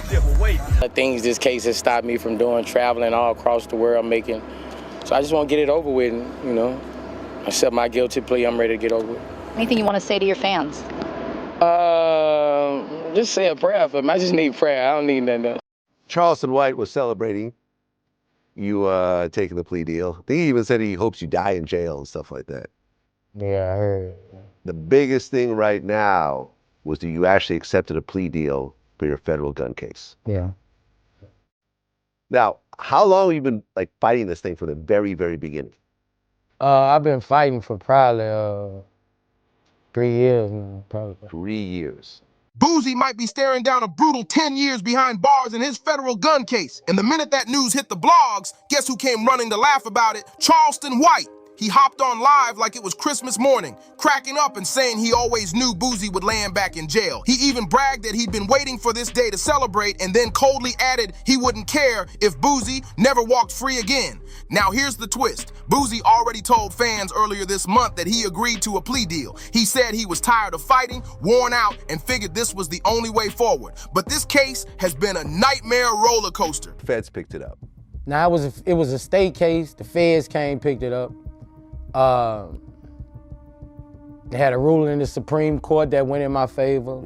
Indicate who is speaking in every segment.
Speaker 1: different way.
Speaker 2: Things this case has stopped me from doing, traveling all across the world, making. So I just want to get it over with, and, you know, accept my guilty plea. I'm ready to get over it.
Speaker 3: Anything you want to say to your fans?
Speaker 2: Just say a prayer for them. I just need prayer. I don't need nothing else.
Speaker 4: Charleston White was celebrating you taking the plea deal. I think he even said he hopes you die in jail and stuff like that.
Speaker 2: Yeah, I heard.
Speaker 4: The biggest thing right now was that you actually accepted a plea deal for your federal gun case.
Speaker 2: Yeah.
Speaker 4: Now, how long have you been like fighting this thing from the very, very beginning?
Speaker 2: I've been fighting for probably 3 years now, probably.
Speaker 4: 3 years.
Speaker 5: Boosie might be staring down a brutal 10 years behind bars in his federal gun case. And the minute that news hit the blogs, guess who came running to laugh about it? Charleston White. He hopped on live like it was Christmas morning, cracking up and saying he always knew Boosie would land back in jail. He even bragged that he'd been waiting for this day to celebrate, and then coldly added he wouldn't care if Boosie never walked free again. Now here's the twist. Boosie already told fans earlier this month that he agreed to a plea deal. He said he was tired of fighting, worn out, and figured this was the only way forward. But this case has been a nightmare roller coaster.
Speaker 4: Feds picked it up.
Speaker 2: Now it was a state case. The feds came, picked it up. They had a ruling in the Supreme Court that went in my favor,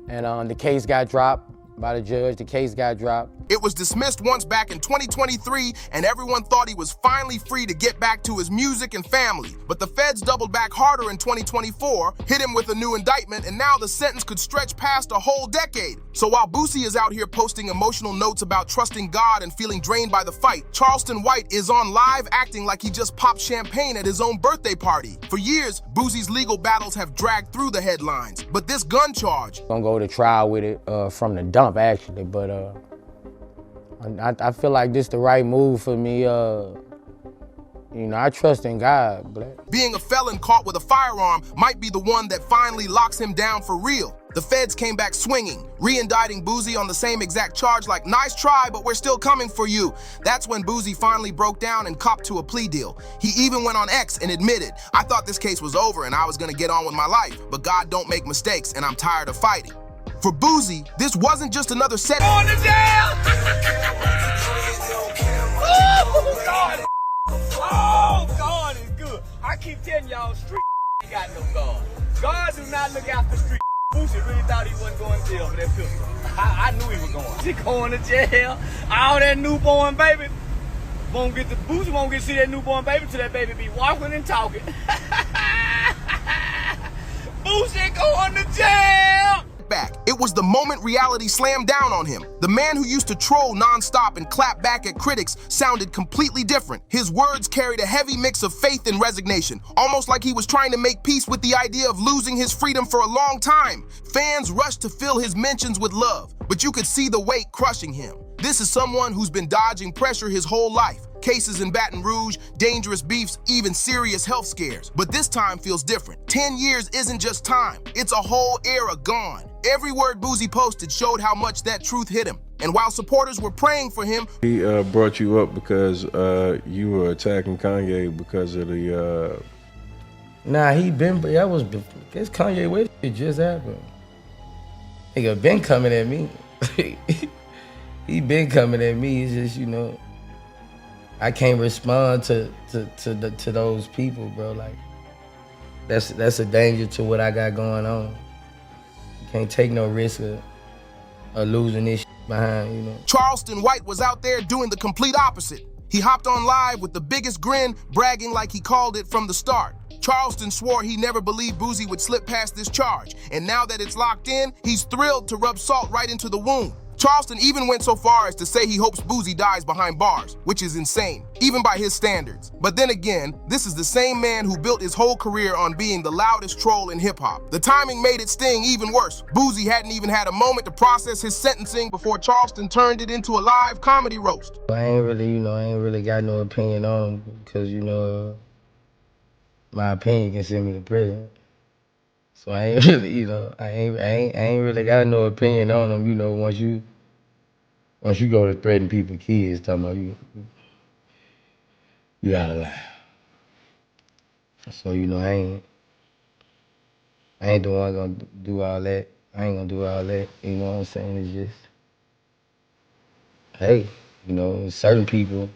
Speaker 2: and the case got dropped by the judge. The case got dropped.
Speaker 5: It was dismissed once back in 2023, and everyone thought he was finally free to get back to his music and family. But the feds doubled back harder in 2024, hit him with a new indictment, and now the sentence could stretch past a whole decade. So while Boosie is out here posting emotional notes about trusting God and feeling drained by the fight, Charleston White is on live acting like he just popped champagne at his own birthday party. For years, Boosie's legal battles have dragged through the headlines, but this gun charge...
Speaker 2: Gonna go to trial with it from the dump, actually, but I feel like this the right move for me. You know, I trust in God, but...
Speaker 5: Being a felon caught with a firearm might be the one that finally locks him down for real. The feds came back swinging, re-indicting Boosie on the same exact charge like, nice try, but we're still coming for you. That's when Boosie finally broke down and copped to a plea deal. He even went on X and admitted, I thought this case was over and I was gonna get on with my life, but God don't make mistakes and I'm tired of fighting. For Boosie, this wasn't just another set.
Speaker 1: Going to jail! Oh, God! Oh, God is good. I keep telling y'all, street ain't got no God. God do not look after street. Boosie really thought he wasn't going to jail for that pistol. I knew he was going. He going to jail. All that newborn baby. Boosie won't get to see that newborn baby till that baby be walking and talking. Boosie going to jail!
Speaker 5: Back. It was the moment reality slammed down on him. The man who used to troll nonstop and clap back at critics sounded completely different. His words carried a heavy mix of faith and resignation, almost like he was trying to make peace with the idea of losing his freedom for a long time. Fans rushed to fill his mentions with love, but you could see the weight crushing him. This is someone who's been dodging pressure his whole life. Cases in Baton Rouge, dangerous beefs, even serious health scares. But this time feels different. 10 years isn't just time, it's a whole era gone. Every word Boosie posted showed how much that truth hit him. And while supporters were praying for him,
Speaker 6: he brought you up because you were attacking Kanye because of the...
Speaker 2: Nah, it's Kanye West, it just happened. Nigga been coming at me. He been coming at me, it's just, you know, I can't respond to those people, bro. Like, that's a danger to what I got going on. You can't take no risk of losing this behind, you know.
Speaker 5: Charleston White was out there doing the complete opposite. He hopped on live with the biggest grin, bragging like he called it from the start. Charleston swore he never believed Boosie would slip past this charge, and now that it's locked in, he's thrilled to rub salt right into the wound. Charleston even went so far as to say he hopes Boosie dies behind bars, which is insane, even by his standards. But then again, this is the same man who built his whole career on being the loudest troll in hip-hop. The timing made it sting even worse. Boosie hadn't even had a moment to process his sentencing before Charleston turned it into a live comedy roast.
Speaker 2: I ain't really got no opinion on him because, you know, my opinion can send me to prison. So I ain't really, you know, I ain't really got no opinion on him, you know, once you go to threaten people's kids, talking about you out of line. So, you know, I ain't the one gonna do all that. I ain't gonna do all that, you know what I'm saying? It's just, hey, you know, certain people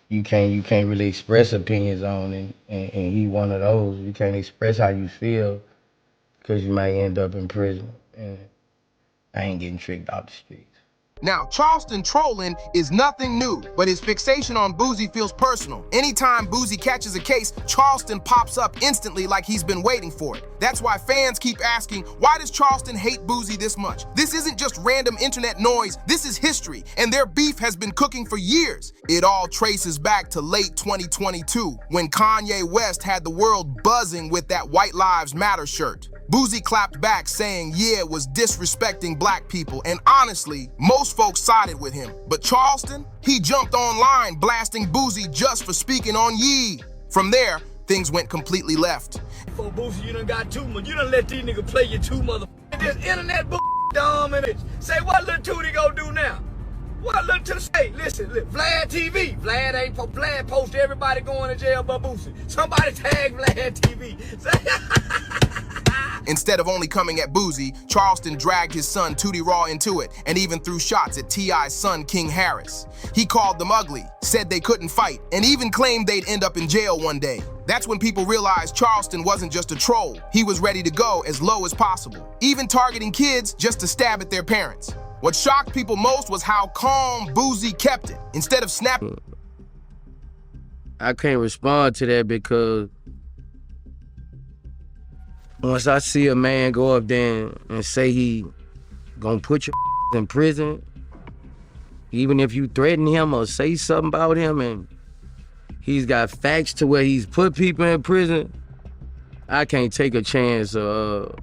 Speaker 2: you can't really express opinions on, and he one of those. You can't express how you feel because you might end up in prison, and I ain't getting tricked out the streets.
Speaker 5: Now, Charleston trolling is nothing new, but his fixation on Boosie feels personal. Anytime Boosie catches a case, Charleston pops up instantly like he's been waiting for it. That's why fans keep asking, why does Charleston hate Boosie this much? This isn't just random internet noise, this is history, and their beef has been cooking for years. It all traces back to late 2022, when Kanye West had the world buzzing with that White Lives Matter shirt. Boosie clapped back saying, yeah, it was disrespecting black people, and honestly, most folks sided with him. But Charleston, he jumped online blasting Boosie just for speaking on Yee. From there, things went completely left.
Speaker 1: For Boosie, you done got too much. You done let these niggas play you too motherfuckers. This internet dumb and bitch. Say what Lil Tootie gonna do now? What Lil Tootie say? Listen, Vlad TV. Vlad post everybody going to jail but Boosie. Somebody tag Vlad TV.
Speaker 5: Instead of only coming at Boosie, Charleston dragged his son Tootie Raw into it and even threw shots at T.I.'s son King Harris. He called them ugly, said they couldn't fight, and even claimed they'd end up in jail one day. That's when people realized Charleston wasn't just a troll. He was ready to go as low as possible, even targeting kids just to stab at their parents. What shocked people most was how calm Boosie kept it. Instead of snapping,
Speaker 2: I can't respond to that because once I see a man go up there and say he gonna put your in prison, even if you threaten him or say something about him and he's got facts to where he's put people in prison, I can't take a chance of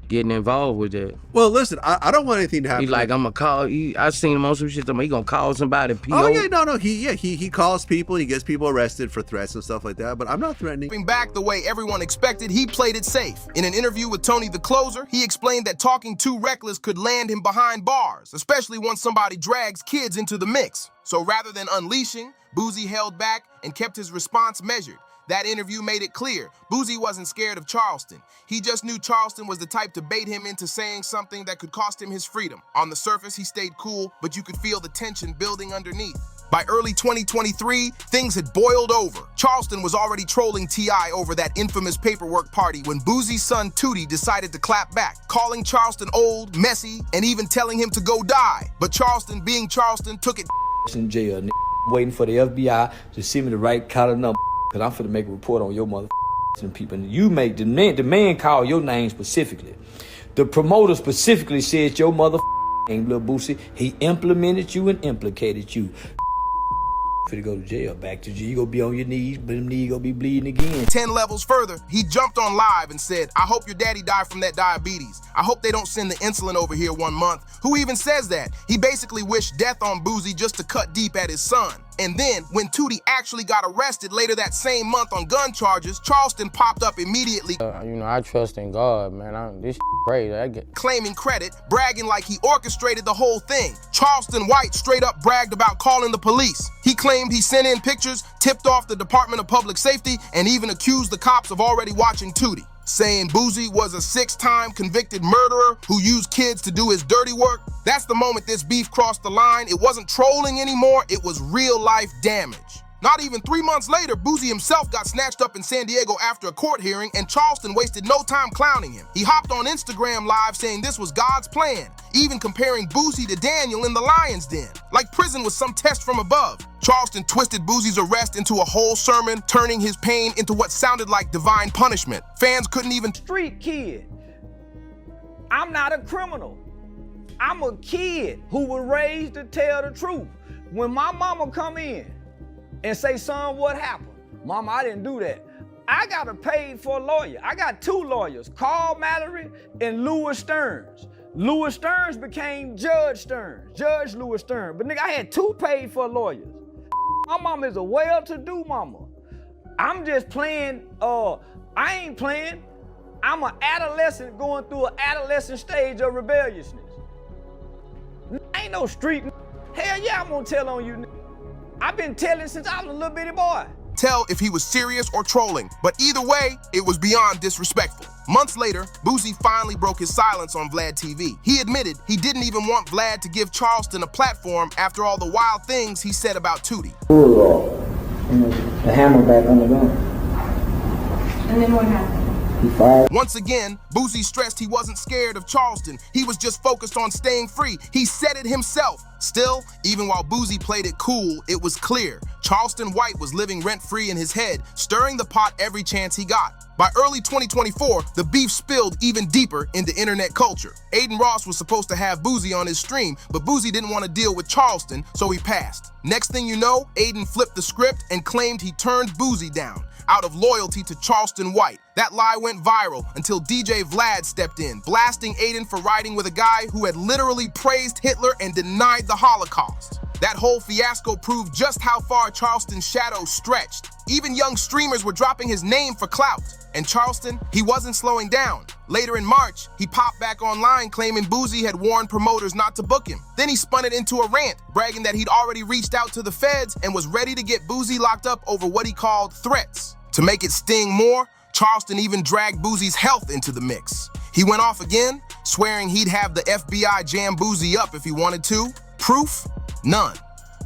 Speaker 2: getting involved with that.
Speaker 7: Well, listen, I don't want anything to happen.
Speaker 2: He's like, I'm gonna call. I seen him on some shit. He gonna call somebody.
Speaker 7: Oh yeah, no. He calls people. He gets people arrested for threats and stuff like that. But I'm not threatening.
Speaker 5: Back the way everyone expected, he played it safe. In an interview with Tony the Closer, he explained that talking too reckless could land him behind bars, especially once somebody drags kids into the mix. So rather than unleashing, Boosie held back and kept his response measured. That interview made it clear Boosie wasn't scared of Charleston. He just knew Charleston was the type to bait him into saying something that could cost him his freedom. On the surface, he stayed cool, but you could feel the tension building underneath. By early 2023, things had boiled over. Charleston was already trolling T.I. over that infamous paperwork party when Boosie's son Tootie decided to clap back, calling Charleston old, messy, and even telling him to go die. But Charleston, being Charleston, took it
Speaker 8: in jail, waiting for the FBI to send me the right kind of number. Cause I'm finna make a report on your motherfucking people. And you make the man call your name specifically. The promoter specifically said your motherfucking name, Lil Boosie. He implemented you and implicated you. Finna go to jail, back to jail. You gonna be on your knees, but them knees gonna be bleeding again.
Speaker 5: 10 levels further, he jumped on live and said, I hope your daddy died from that diabetes. I hope they don't send the insulin over here 1 month. Who even says that? He basically wished death on Boosie just to cut deep at his son. And then, when Tootie actually got arrested later that same month on gun charges, Charleston popped up immediately.
Speaker 2: I trust in God, man. This crazy.
Speaker 5: Claiming credit, bragging like he orchestrated the whole thing. Charleston White straight up bragged about calling the police. He claimed he sent in pictures, tipped off the Department of Public Safety, and even accused the cops of already watching Tootie, saying Boosie was a 6-time convicted murderer who used kids to do his dirty work. That's the moment this beef crossed the line. It wasn't trolling anymore, it was real-life damage. Not even 3 months later, Boosie himself got snatched up in San Diego after a court hearing, and Charleston wasted no time clowning him. He hopped on Instagram Live saying this was God's plan, even comparing Boosie to Daniel in the lion's den, like prison was some test from above. Charleston twisted Boosie's arrest into a whole sermon, turning his pain into what sounded like divine punishment. Fans couldn't even...
Speaker 1: Street kid. I'm not a criminal. I'm a kid who was raised to tell the truth. When my mama come in and say, son, what happened? Mama, I didn't do that. I got to pay for a lawyer. I got 2 lawyers, Carl Mallory and Louis Stearns. Louis Stearns became Judge Stearns, Judge Louis Stearns. But nigga, I had 2 paid for lawyers. My mama is a well-to-do mama. I'm just playing, I ain't playing. I'm an adolescent going through an adolescent stage of rebelliousness. I ain't no street. Hell yeah, I'm gonna tell on you. I've been telling since I was a little bitty boy.
Speaker 5: tell if he was serious or trolling, but either way, it was beyond disrespectful. Months later, Boosie finally broke his silence on Vlad TV. He admitted he didn't even want Vlad to give Charleston a platform after all the wild things he said about Tootie.
Speaker 9: The hammer back on the gun.
Speaker 10: And then what happened?
Speaker 9: He fired.
Speaker 5: Once again, Boosie stressed he wasn't scared of Charleston. He was just focused on staying free. He said it himself. Still, even while Boosie played it cool, it was clear Charleston White was living rent-free in his head, stirring the pot every chance he got. By early 2024, the beef spilled even deeper into internet culture. Aiden Ross was supposed to have Boosie on his stream, but Boosie didn't want to deal with Charleston, so he passed. Next thing you know, Aiden flipped the script and claimed he turned Boosie down out of loyalty to Charleston White. That lie went viral until DJ Vlad stepped in, blasting Aiden for riding with a guy who had literally praised Hitler and denied the Holocaust. That whole fiasco proved just how far Charleston's shadow stretched. Even young streamers were dropping his name for clout. And Charleston, he wasn't slowing down. Later in March, he popped back online claiming Boosie had warned promoters not to book him. Then he spun it into a rant, bragging that he'd already reached out to the feds and was ready to get Boosie locked up over what he called threats. To make it sting more, Charleston even dragged Boosie's health into the mix. He went off again, swearing he'd have the FBI jam Boosie up if he wanted to. Proof? None.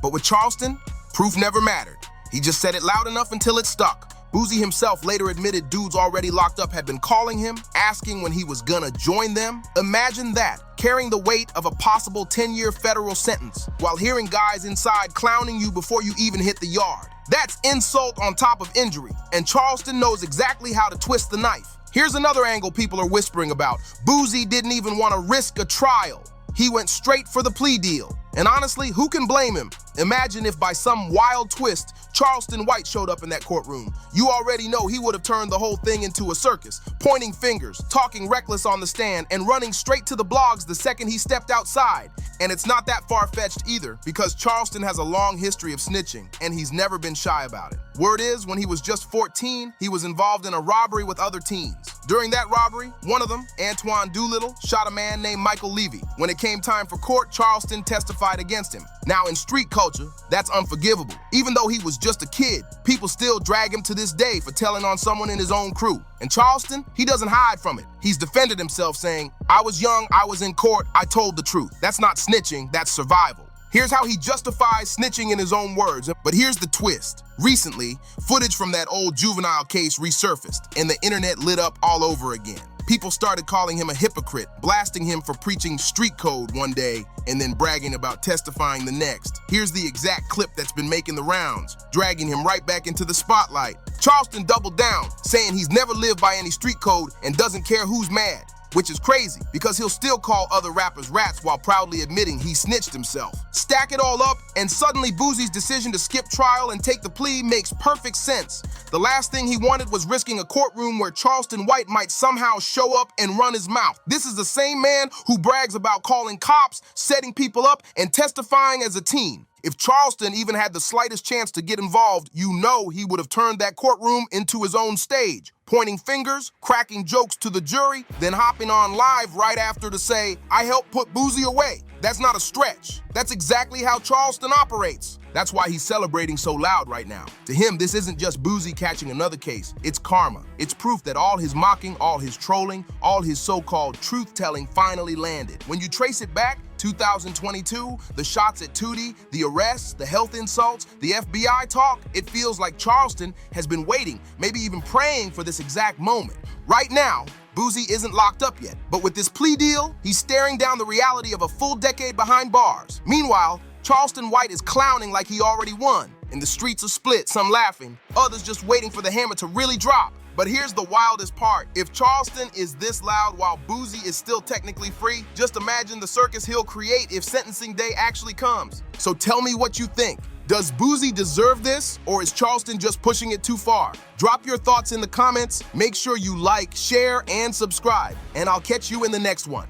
Speaker 5: But with Charleston, proof never mattered. He just said it loud enough until it stuck. Boosie himself later admitted dudes already locked up had been calling him, asking when he was gonna join them. Imagine that, carrying the weight of a possible 10-year federal sentence, while hearing guys inside clowning you before you even hit the yard. That's insult on top of injury, and Charleston knows exactly how to twist the knife. Here's another angle people are whispering about. Boosie didn't even want to risk a trial. He went straight for the plea deal. And honestly, who can blame him? Imagine if by some wild twist, Charleston White showed up in that courtroom. You already know he would have turned the whole thing into a circus, pointing fingers, talking reckless on the stand, and running straight to the blogs the second he stepped outside. And it's not that far-fetched either, because Charleston has a long history of snitching, and he's never been shy about it. Word is, when he was just 14, he was involved in a robbery with other teens. During that robbery, one of them, Antoine Doolittle, shot a man named Michael Levy. When it came time for court, Charleston testified against him. Now, in street culture, that's unforgivable. Even though he was just a kid, people still drag him to this day for telling on someone in his own crew. And Charleston, he doesn't hide from it. He's defended himself saying, "I was young, I was in court, I told the truth." That's not snitching, that's survival. Here's how he justifies snitching in his own words, but here's the twist. Recently, footage from that old juvenile case resurfaced, and the internet lit up all over again. People started calling him a hypocrite, blasting him for preaching street code one day and then bragging about testifying the next. Here's the exact clip that's been making the rounds, dragging him right back into the spotlight. Charleston doubled down, saying he's never lived by any street code and doesn't care who's mad. Which is crazy, because he'll still call other rappers rats while proudly admitting he snitched himself. Stack it all up, and suddenly Boosie's decision to skip trial and take the plea makes perfect sense. The last thing he wanted was risking a courtroom where Charleston White might somehow show up and run his mouth. This is the same man who brags about calling cops, setting people up, and testifying as a team. If Charleston even had the slightest chance to get involved, you know he would have turned that courtroom into his own stage, pointing fingers, cracking jokes to the jury, then hopping on live right after to say, "I helped put Boosie away." That's not a stretch. That's exactly how Charleston operates. That's why he's celebrating so loud right now. To him, this isn't just Boosie catching another case. It's karma. It's proof that all his mocking, all his trolling, all his so-called truth-telling finally landed. When you trace it back, 2022, the shots at Tootie, the arrests, the health insults, the FBI talk, it feels like Charleston has been waiting, maybe even praying for this exact moment. Right now, Boosie isn't locked up yet, but with this plea deal, he's staring down the reality of a full decade behind bars. Meanwhile, Charleston White is clowning like he already won. And the streets are split, some laughing, others just waiting for the hammer to really drop. But here's the wildest part. If Charleston is this loud while Boosie is still technically free, just imagine the circus he'll create if sentencing day actually comes. So tell me what you think. Does Boosie deserve this, or is Charleston just pushing it too far? Drop your thoughts in the comments. Make sure you like, share, and subscribe. And I'll catch you in the next one.